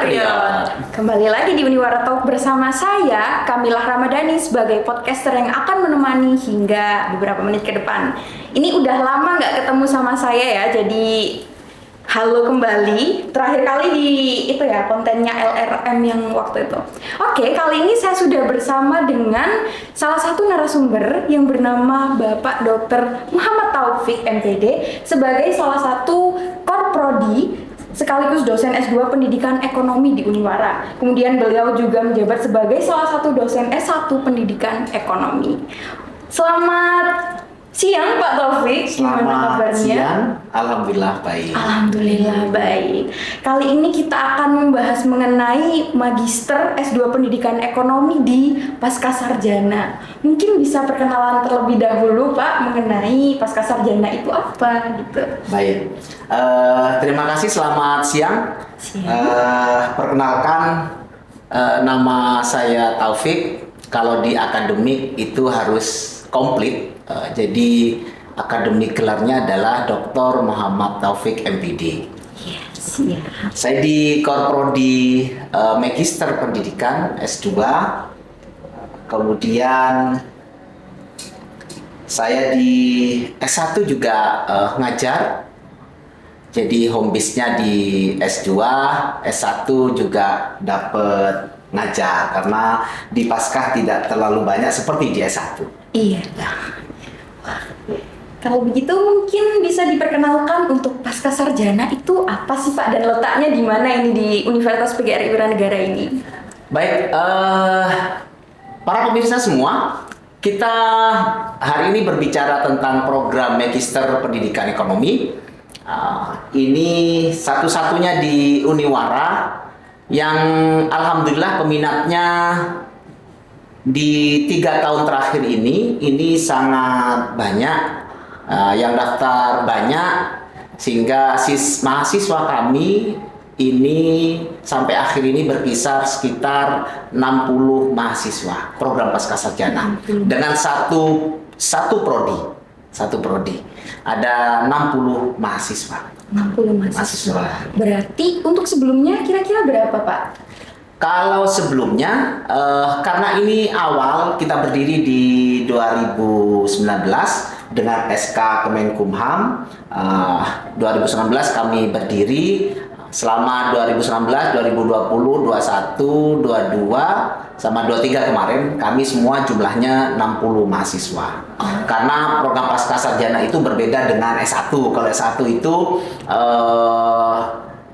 Patriot. Kembali lagi di Uniwara Talk bersama saya, Kamilah Ramadhani, sebagai podcaster yang akan menemani hingga beberapa menit ke depan. Ini udah lama nggak ketemu sama saya ya, jadi halo kembali. Terakhir kali di itu ya, kontennya LRM yang waktu itu. Oke, kali ini saya sudah bersama dengan salah satu narasumber yang bernama Bapak Dr. Muhammad Taufik MPD sebagai salah satu Korprodi sekaligus dosen S2 Pendidikan Ekonomi di Uniwara. Kemudian beliau juga menjabat sebagai salah satu dosen S1 Pendidikan Ekonomi. Selamat siang Pak Taufik, gimana kabarnya? Siang, alhamdulillah baik. Alhamdulillah baik. Kali ini kita akan membahas mengenai Magister S2 Pendidikan Ekonomi di Pascasarjana. Mungkin bisa perkenalan terlebih dahulu Pak mengenai Pascasarjana itu apa gitu. Baik. Terima kasih, selamat siang. Perkenalkan, nama saya Taufik. Kalau di akademik itu harus komplit. Jadi akademik gelarnya adalah Dr. Muhammad Taufik MPD. Yes, yeah. Saya di Korprodi Magister Pendidikan S2. Kemudian saya di S1 juga ngajar. Jadi home base-nya di S2, S1 juga dapat ngajar karena di Paskah tidak terlalu banyak seperti di S1. Iya. Kalau begitu mungkin bisa diperkenalkan untuk Pascasarjana itu apa sih Pak, dan letaknya di mana ini di Universitas PGRI Wiranegara ini? Baik, para pemirsa semua, kita hari ini berbicara tentang program Magister Pendidikan Ekonomi. Ini satu-satunya di Uniwara yang alhamdulillah peminatnya di 3 tahun terakhir ini sangat banyak. Yang daftar banyak, sehingga mahasiswa kami ini sampai akhir ini berkisar sekitar 60 mahasiswa program Pascasarjana dengan satu prodi ada 60 mahasiswa. 60 mahasiswa. Berarti untuk sebelumnya kira-kira berapa Pak? Kalau sebelumnya, karena ini awal kita berdiri di 2019 dengan SK Kemenkumham, 2019 kami berdiri. Selama 2019, 2020, 21, 22, sama 23 kemarin kami semua jumlahnya 60 mahasiswa. Karena program Pascasarjana itu berbeda dengan S1. Kalau S1 itu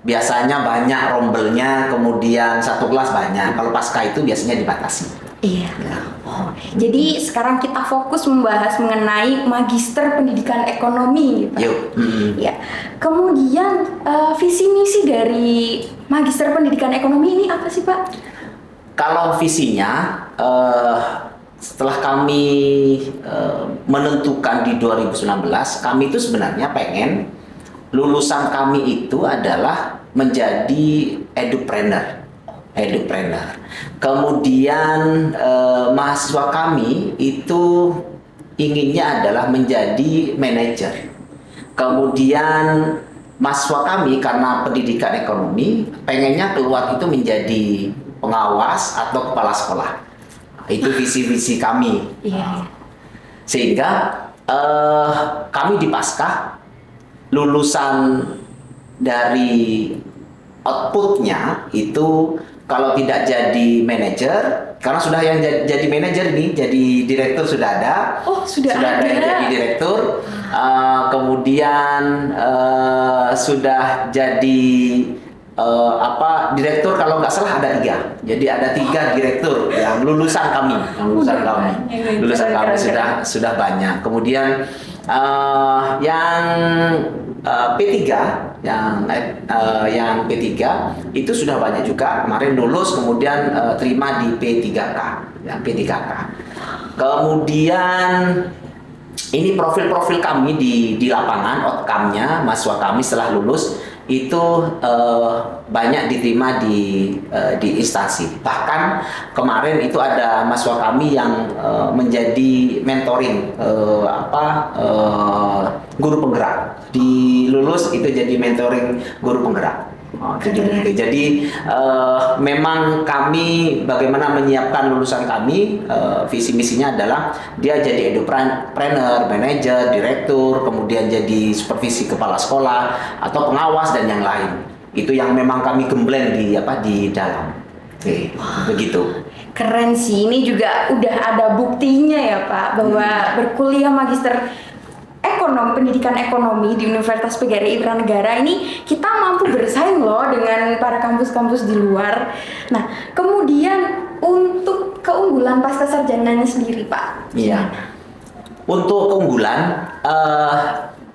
biasanya banyak rombelnya, kemudian satu kelas banyak. Kalau pasca itu biasanya dibatasi. Iya. Jadi sekarang kita fokus membahas mengenai Magister Pendidikan Ekonomi, Pak. Yuk. Ya. Kemudian visi misi dari Magister Pendidikan Ekonomi ini apa sih, Pak? Kalau visinya, setelah kami menentukan di 2019, kami itu sebenarnya pengen lulusan kami itu adalah menjadi edupreneur. Kemudian mahasiswa kami itu inginnya adalah menjadi manajer. Kemudian mahasiswa kami karena pendidikan ekonomi pengennya keluar itu menjadi pengawas atau kepala sekolah. Itu visi-visi kami. Iya. Sehingga kami di Paskah lulusan dari outputnya itu kalau tidak jadi manajer, karena sudah yang jadi manajer ini, jadi direktur sudah ada. Oh, sudah ada yang jadi direktur. Kemudian sudah jadi direktur, kalau nggak salah ada 3. Jadi ada 3 direktur yang lulusan kami, sudah banyak. Kemudian yang P3 yang P3 itu sudah banyak juga, kemarin lulus kemudian terima di P3K, ya, P3K. Kemudian ini profil-profil kami di lapangan, outcome-nya mahasiswa kami setelah lulus itu banyak diterima di instansi. Bahkan kemarin itu ada mahasiswa kami yang menjadi mentoring guru penggerak. Di lulus itu jadi mentoring guru penggerak. Oh, gitu. Jadi memang kami bagaimana menyiapkan lulusan kami, visi misinya adalah dia jadi edupreneur, manajer, direktur, kemudian jadi supervisi kepala sekolah atau pengawas dan yang lain. Itu yang memang kami gembleng di dalam. Oke, begitu. Keren sih, ini juga udah ada buktinya ya Pak bahwa berkuliah magister pendidikan ekonomi di Universitas PGRI Negara ini kita mampu bersaing loh dengan para kampus-kampus di luar. Nah, kemudian untuk keunggulan pasca sarjananya sendiri Pak. Iya. Untuk keunggulan,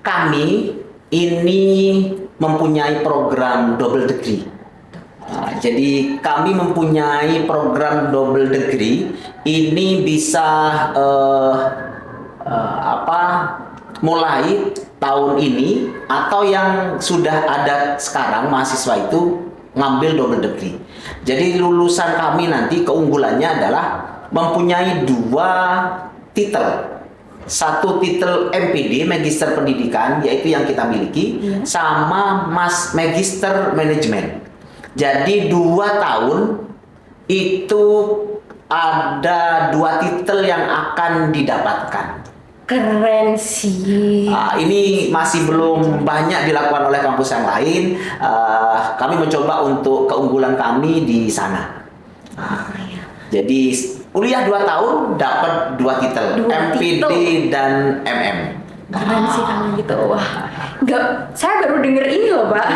kami ini mempunyai program double degree. Jadi kami mempunyai program double degree ini bisa mulai tahun ini atau yang sudah ada sekarang mahasiswa itu ngambil double degree. Jadi lulusan kami nanti keunggulannya adalah mempunyai 2 titel. Satu titel MPD, Magister Pendidikan, yaitu yang kita miliki, sama Magister Manajemen. Jadi 2 tahun itu ada 2 titel yang akan didapatkan. Keren sih. Ini masih belum banyak dilakukan oleh kampus yang lain. Kami mencoba untuk keunggulan kami di sana. Jadi kuliah 2 tahun dapat 2 titel, MPD dan MM. Keren sih kalau gitu. Wah, saya baru denger ini loh Pak.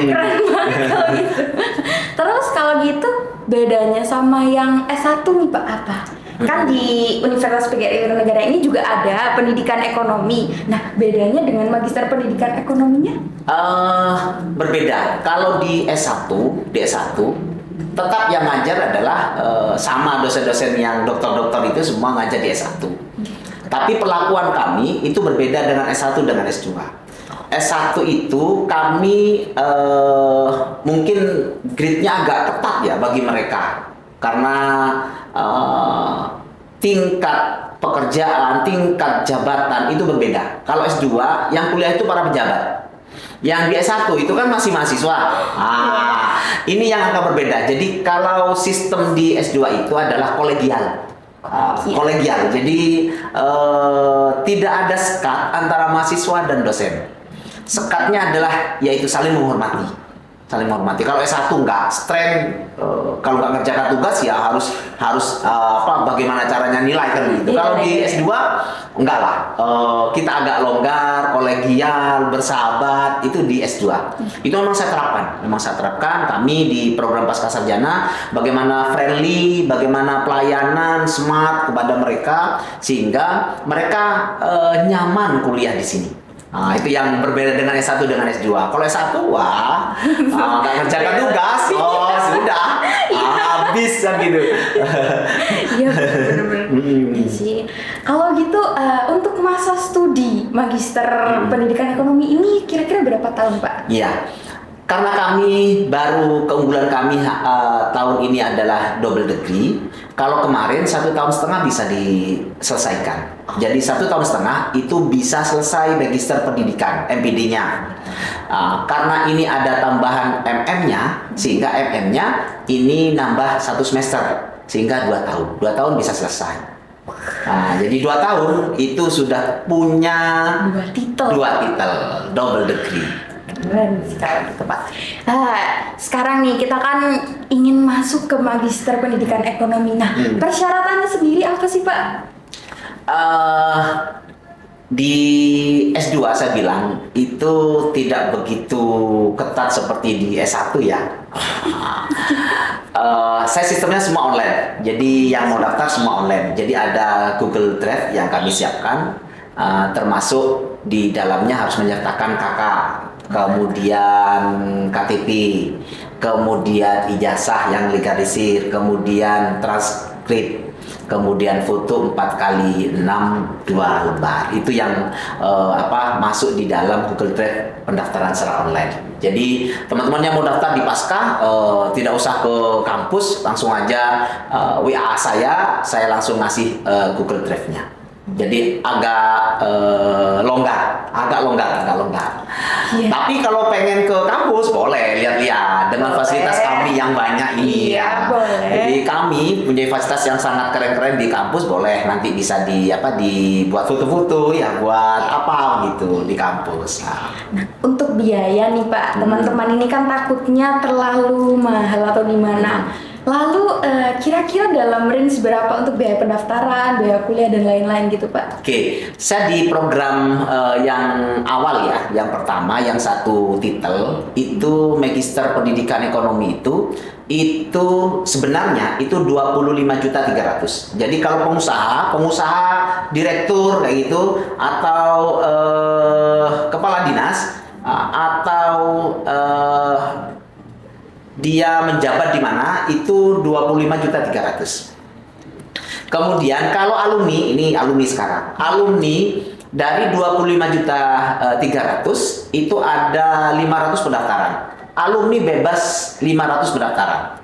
Keren banget kalau gitu. Terus kalau gitu bedanya sama yang S1 nih Pak apa? Kan di Universitas PGRI Negara ini juga ada pendidikan ekonomi. Nah, bedanya dengan magister pendidikan ekonominya? Berbeda. Kalau di S1 tetap yang ngajar adalah sama dosen-dosen yang dokter-dokter itu semua ngajar di S1. Tapi perlakuan kami itu berbeda dengan S1 dengan S2. S1 itu kami mungkin grade-nya agak ketat ya bagi mereka. Karena tingkat pekerjaan, tingkat jabatan itu berbeda. Kalau S2 yang kuliah itu para pejabat. Yang di S1 itu kan masih mahasiswa. Ini yang agak berbeda. Jadi kalau sistem di S2 itu adalah kolegial. Kolegial. Jadi tidak ada sekat antara mahasiswa dan dosen. Sekatnya adalah yaitu saling menghormati. Kalau S1 enggak, strength, kalau nggak ngerjakan tugas ya harus bagaimana caranya nilai kan gitu. Kalau di S2 enggak lah, kita agak longgar, kolegial, bersahabat, itu di S2. Itu memang saya terapkan. Kami di program Pascasarjana bagaimana friendly, bagaimana pelayanan smart kepada mereka sehingga mereka nyaman kuliah di sini. Itu yang berbeda dengan S1 dengan S2. Kalau S1, nggak ngerjakan tugas, sudah, habis kan gitu. Iya benar-benar sih. Kalau gitu untuk masa studi magister pendidikan ekonomi ini kira-kira berapa tahun Pak? Iya. Karena kami keunggulan kami tahun ini adalah double degree. Kalau kemarin 1,5 tahun bisa diselesaikan. Jadi 1,5 tahun itu bisa selesai magister pendidikan MPD-nya. Karena ini ada tambahan MM-nya, sehingga MM-nya ini nambah 1 semester, sehingga 2 tahun. 2 tahun bisa selesai. Jadi 2 tahun itu sudah punya 2 titel double degree. Keren sekali gitu Pak. Sekarang nih kita kan ingin masuk ke magister pendidikan ekonomi. Nah, persyaratannya sendiri apa sih Pak? Di S2 saya bilang itu tidak begitu ketat seperti di S1 ya. Saya sistemnya semua online. Jadi yang mau daftar semua online. Jadi ada Google Drive yang kami siapkan, termasuk di dalamnya harus menyertakan KK, kemudian KTP, kemudian ijazah yang legalisir, kemudian transkrip, kemudian foto 4x6 2 lembar. Itu yang masuk di dalam Google Drive pendaftaran secara online. Jadi teman-teman yang mau daftar di Pasca tidak usah ke kampus, langsung aja WA saya langsung ngasih Google Drive-nya. Jadi agak agak longgar. Iya. Tapi kalau pengen ke kampus boleh lihat-lihat dengan Boleh. fasilitas kami yang banyak ini Iya, ya. boleh. Jadi kami punya fasilitas yang sangat keren-keren di kampus, boleh nanti bisa dibuat foto-foto ya buat apa gitu di kampus. Nah, Untuk biaya nih Pak, teman-teman ini kan takutnya terlalu mahal atau gimana. Lalu kira-kira dalam range berapa untuk biaya pendaftaran, biaya kuliah dan lain-lain gitu Pak? Oke, saya di program yang awal ya, yang pertama, yang satu titel itu Magister Pendidikan Ekonomi itu sebenarnya itu 25.300.000. Jadi kalau pengusaha direktur kayak gitu atau kepala dinas atau dia menjabat di mana itu 25.300.000. Kemudian kalau alumni, ini alumni sekarang. Alumni dari 25.300.000 itu ada 500 pendaftaran. Alumni bebas 500 pendaftaran.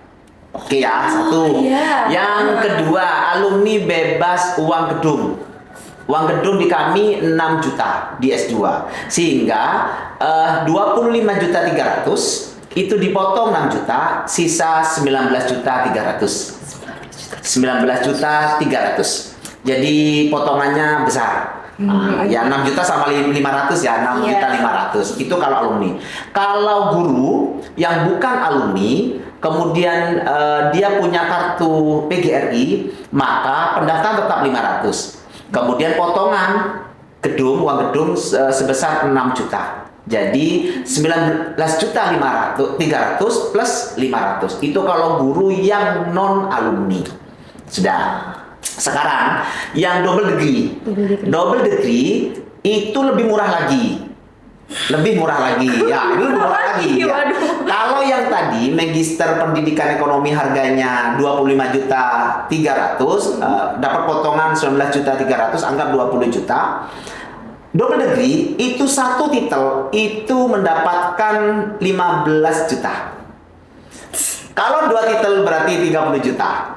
Oke ya, satu. iya. Yang kedua, alumni bebas uang gedung. Uang gedung di kami 6 juta di S2. Sehingga 25.300.000 itu dipotong 6 juta, sisa 19.300.000. 19.300.000. Jadi potongannya besar. Ya 6 juta sama 500 ya, 6 juta 500. Itu kalau alumni. Kalau guru yang bukan alumni, kemudian dia punya kartu PGRI, maka pendaftaran tetap 500. Kemudian potongan uang gedung sebesar 6 juta. Jadi 19.300.000 plus 500. Itu kalau guru yang non alumni. Sudah. Sekarang yang double degree. Double degree itu lebih murah lagi. Lebih murah lagi. Ya, ini lebih murah lagi. Ya. Waduh. Kalau yang tadi Magister Pendidikan Ekonomi harganya 25.300.000, dapat potongan 19.300.000, anggap 20 juta. Double degree itu satu titel itu mendapatkan 15 juta. Kalau dua titel berarti 30 juta.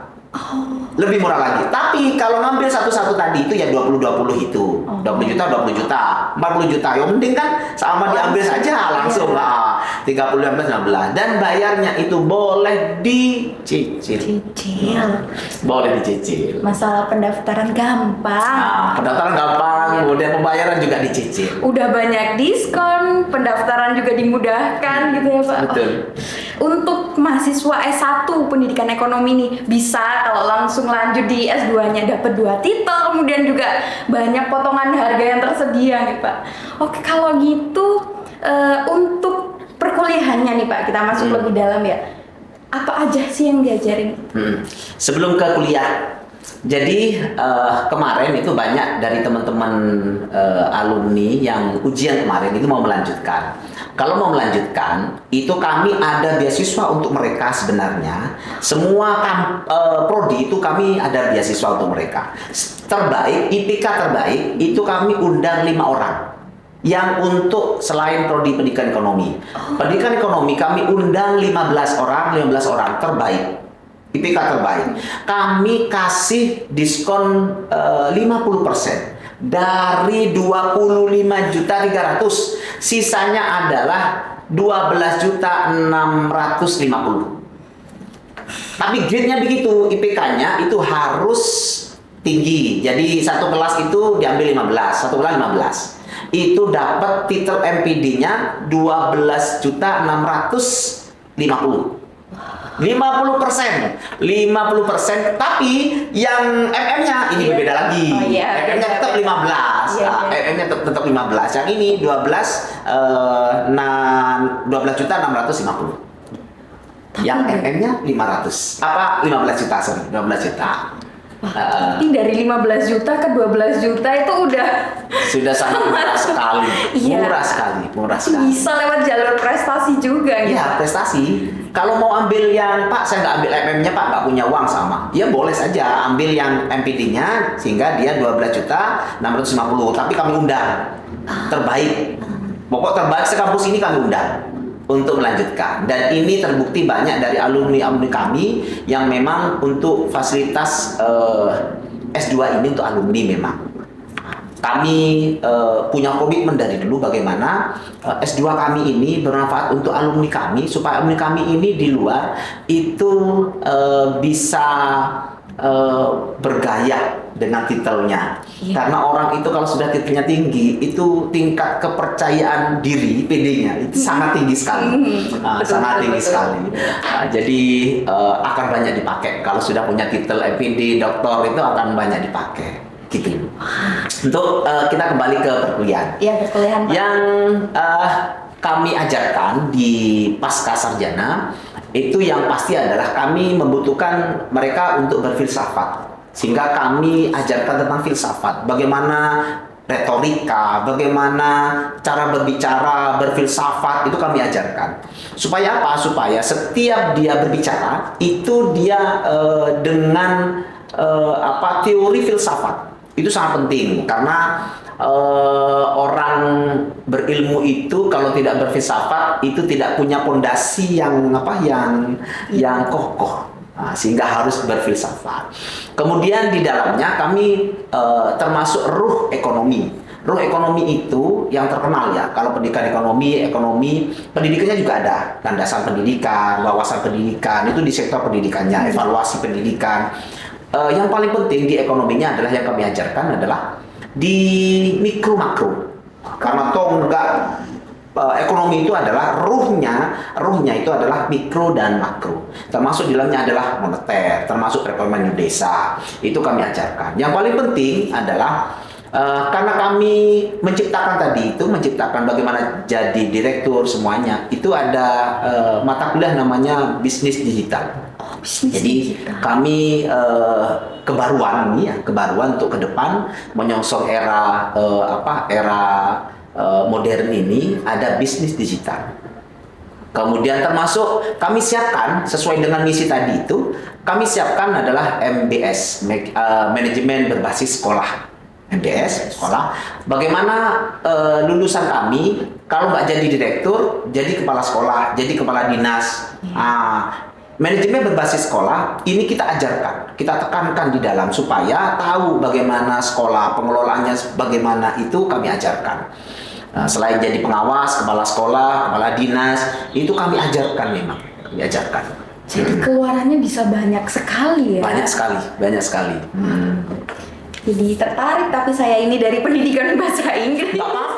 Lebih murah lagi. Tapi kalau ngambil satu-satu tadi itu ya 20-20 itu. 20 juta, 20 juta, 40 juta. Yang penting kan sama diambil saja langsung lah. 30, 15, 16. Dan bayarnya itu boleh dicicil. Boleh dicicil. Masalah pendaftaran gampang. Nah, pendaftaran gampang, kemudian pembayaran juga dicicil. Udah banyak diskon, pendaftaran juga dimudahkan gitu ya Pak. Betul. Untuk mahasiswa S1 pendidikan ekonomi nih bisa kalau langsung lanjut di S2-nya dapat 2 titel, kemudian juga banyak potongan harga yang tersedia nih Pak. Oke, kalau gitu untuk perkuliahannya nih Pak, kita masuk lebih dalam ya. Apa aja sih yang diajarin? Sebelum ke kuliah, jadi kemarin itu banyak dari teman-teman alumni yang ujian kemarin itu mau melanjutkan. Kalau mau melanjutkan, itu kami ada beasiswa untuk mereka sebenarnya. Semua prodi itu kami ada beasiswa untuk mereka. Terbaik, IPK terbaik, itu kami undang 5 orang. Yang untuk selain prodi pendidikan ekonomi. Pendidikan ekonomi kami undang 15 orang terbaik. IPK terbaik. Kami kasih diskon 50%. Dari 25.300.000, sisanya adalah 12.650. Tapi grade-nya begitu, IPK-nya itu harus tinggi. Jadi satu kelas itu diambil 15, satu kelas 15. Itu dapat titel MPD-nya 12.650. 50%, tapi yang MM-nya ini berbeda lagi. MM-nya tetap 15. MM-nya tetap 15. Yang ini 12.650. Yang MM-nya 500. 15 juta, sorry, 12 juta. Tapi dari 15 juta ke 12 juta itu sudah sangat murah sekali. Iya. Murah sekali. Bisa lewat jalur prestasi juga gitu. Iya, prestasi. Kalau mau ambil yang, Pak, saya nggak ambil MM-nya, Pak, nggak punya uang sama. Ya boleh saja ambil yang MPD-nya sehingga dia 12.650. Tapi kami undang terbaik. Pokok terbaik sekampus ini kami undang untuk melanjutkan. Dan ini terbukti banyak dari alumni-alumni kami yang memang untuk fasilitas S2 ini untuk alumni memang. kami punya komitmen dari dulu bagaimana S2 kami ini bermanfaat untuk alumni kami, supaya alumni kami ini di luar itu bisa bergaya dengan titelnya. Karena orang itu kalau sudah titelnya tinggi, itu tingkat kepercayaan diri PD-nya itu sangat tinggi sekali. Sangat tinggi sekali. Jadi akan banyak dipakai. Kalau sudah punya titel MPD, doktor itu akan banyak dipakai. Gitu. Untuk kita kembali ke perkuliahan. Iya, perkuliahan, Pak. Yang kami ajarkan di pasca sarjana itu yang pasti adalah kami membutuhkan mereka untuk berfilsafat. Sehingga kami ajarkan tentang filsafat, bagaimana retorika, bagaimana cara berbicara, berfilsafat, itu kami ajarkan. Supaya apa? Supaya setiap dia berbicara itu dia dengan teori filsafat. Itu sangat penting karena orang berilmu itu kalau tidak berfilsafat itu tidak punya pondasi yang kokoh. Nah, sehingga harus berfilsafat. Kemudian di dalamnya kami termasuk ruh ekonomi. Ruh ekonomi itu yang terkenal ya. Kalau pendidikan ekonomi pendidikannya juga ada. Landasan pendidikan, wawasan pendidikan, itu di sektor pendidikannya, evaluasi pendidikan. Yang paling penting di ekonominya adalah yang kami ajarkan adalah di mikro makro. Karena ekonomi itu adalah ruhnya itu adalah mikro dan makro. Termasuk di dalamnya adalah moneter, termasuk perekonomian desa. Itu kami ajarkan. Yang paling penting adalah karena kami menciptakan bagaimana jadi direktur semuanya. Itu ada mata kuliah namanya bisnis digital. Jadi kami kebaruan untuk ke depan menyongsong era modern ini ada bisnis digital. Kemudian termasuk kami siapkan sesuai dengan misi tadi itu, kami siapkan adalah MBS, manajemen berbasis sekolah. MBS sekolah. Bagaimana lulusan kami kalau nggak jadi direktur, jadi kepala sekolah, jadi kepala dinas. Manajemen berbasis sekolah ini kita ajarkan, kita tekankan di dalam supaya tahu bagaimana sekolah, pengelolaannya bagaimana, itu kami ajarkan. Selain jadi pengawas, kepala sekolah, kepala dinas, itu kami ajarkan memang, kami ajarkan. Jadi keluarannya bisa banyak sekali ya? Banyak sekali. Jadi tertarik, tapi saya ini dari pendidikan bahasa Inggris. Nggak apa-apa.